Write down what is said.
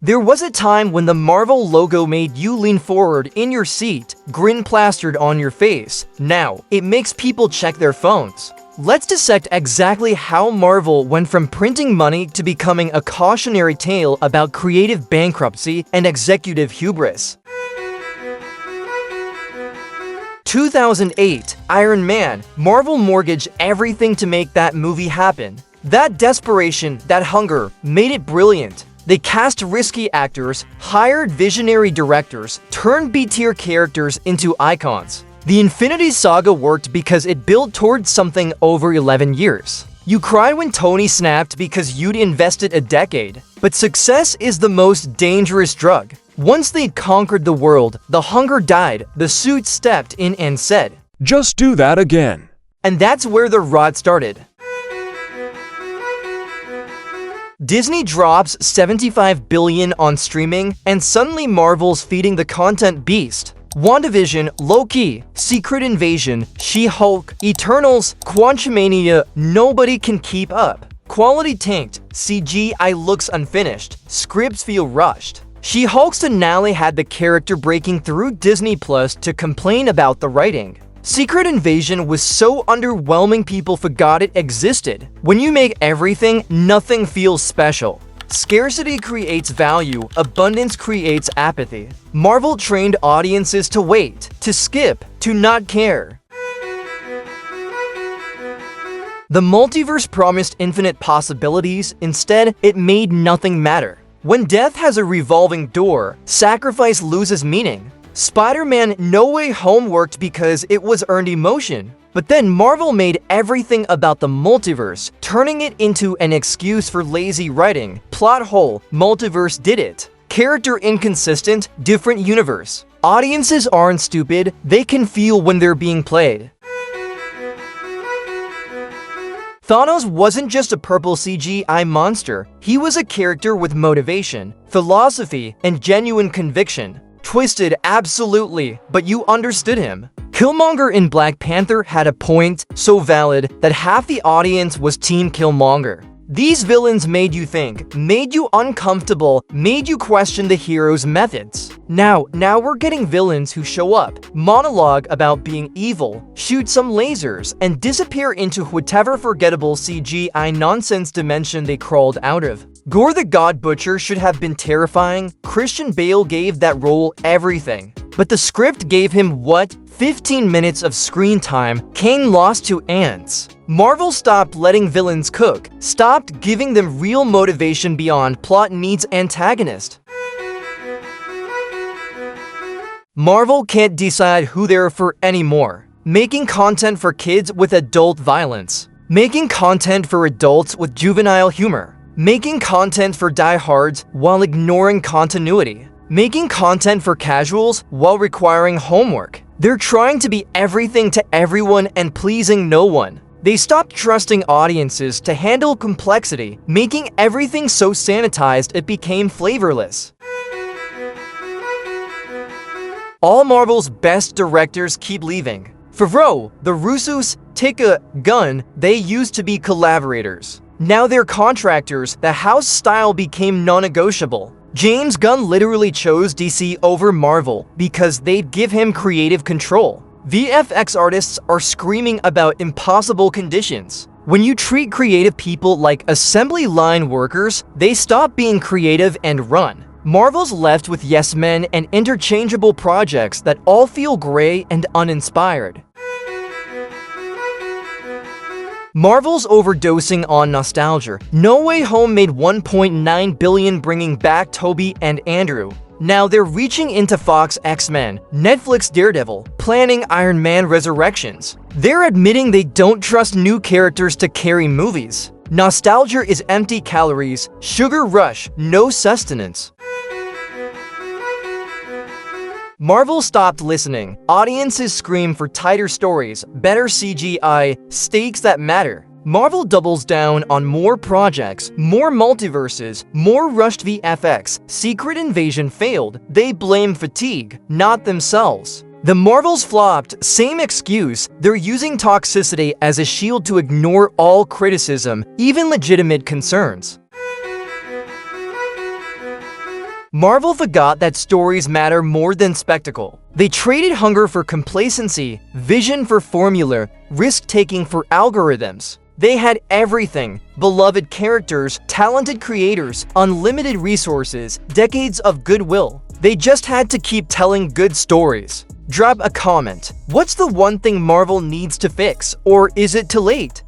There was a time when the Marvel logo made you lean forward in your seat, grin plastered on your face. Now, it makes people check their phones. Let's dissect exactly how Marvel went from printing money to becoming a cautionary tale about creative bankruptcy and executive hubris. 2008, Iron Man. Marvel mortgaged everything to make that movie happen. That desperation, that hunger, made it brilliant. They cast risky actors, hired visionary directors, turned B-tier characters into icons. The Infinity Saga worked because it built towards something over 11 years. You cried when Tony snapped because you'd invested a decade. But success is the most dangerous drug. Once they'd conquered the world, the hunger died, the suit stepped in and said, "Just do that again." And that's where the rot started. Disney drops $75 billion on streaming, and suddenly Marvel's feeding the content beast. WandaVision, Loki, Secret Invasion, She-Hulk, Eternals, Quantumania, nobody can keep up. Quality tanked, CGI looks unfinished, scripts feel rushed. She-Hulk's finale had the character breaking through Disney Plus to complain about the writing. Secret Invasion was so underwhelming people forgot it existed. When you make everything, nothing feels special. Scarcity creates value, abundance creates apathy. Marvel trained audiences to wait, to skip, to not care. The multiverse promised infinite possibilities, instead, it made nothing matter. When death has a revolving door, sacrifice loses meaning. Spider-Man No Way Home worked because it was earned emotion. But then Marvel made everything about the multiverse, turning it into an excuse for lazy writing. Plot hole, multiverse did it. Character inconsistent, different universe. Audiences aren't stupid, they can feel when they're being played. Thanos wasn't just a purple CGI monster, he was a character with motivation, philosophy, and genuine conviction. Twisted, absolutely, but you understood him. Killmonger in Black Panther had a point so valid that half the audience was Team Killmonger. These villains made you think, made you uncomfortable, made you question the hero's methods. Now we're getting villains who show up, monologue about being evil, shoot some lasers, and disappear into whatever forgettable CGI nonsense dimension they crawled out of. Gore the God Butcher should have been terrifying. Christian Bale gave that role everything. But the script gave him what? 15 minutes of screen time. Kane lost to ants. Marvel stopped letting villains cook, stopped giving them real motivation beyond plot needs antagonist. Marvel can't decide who they're for anymore. Making content for kids with adult violence. Making content for adults with juvenile humor. Making content for diehards while ignoring continuity. Making content for casuals while requiring homework. They're trying to be everything to everyone and pleasing no one. They stopped trusting audiences to handle complexity, making everything so sanitized it became flavorless. All Marvel's best directors keep leaving. Favreau, the Russos, take a gun, they used to be collaborators. Now they're contractors, the house style became non-negotiable. James Gunn literally chose DC over Marvel because they'd give him creative control. VFX artists are screaming about impossible conditions. When you treat creative people like assembly line workers, they stop being creative and run. Marvel's left with yes men and interchangeable projects that all feel gray and uninspired. Marvel's overdosing on nostalgia. No Way Home made $1.9 billion bringing back Toby and Andrew. Now they're reaching into Fox X-Men, Netflix Daredevil, planning Iron Man Resurrections. They're admitting they don't trust new characters to carry movies. Nostalgia is empty calories, sugar rush, no sustenance. Marvel stopped listening. Audiences scream for tighter stories, better CGI, stakes that matter. Marvel doubles down on more projects, more multiverses, more rushed VFX. Secret Invasion failed. They blame fatigue, not themselves. The Marvels flopped, same excuse. They're using toxicity as a shield to ignore all criticism, even legitimate concerns. Marvel forgot that stories matter more than spectacle. They traded hunger for complacency, vision for formula, risk-taking for algorithms. They had everything: beloved characters, talented creators, unlimited resources, decades of goodwill. They just had to keep telling good stories. Drop a comment. What's the one thing Marvel needs to fix, or is it too late?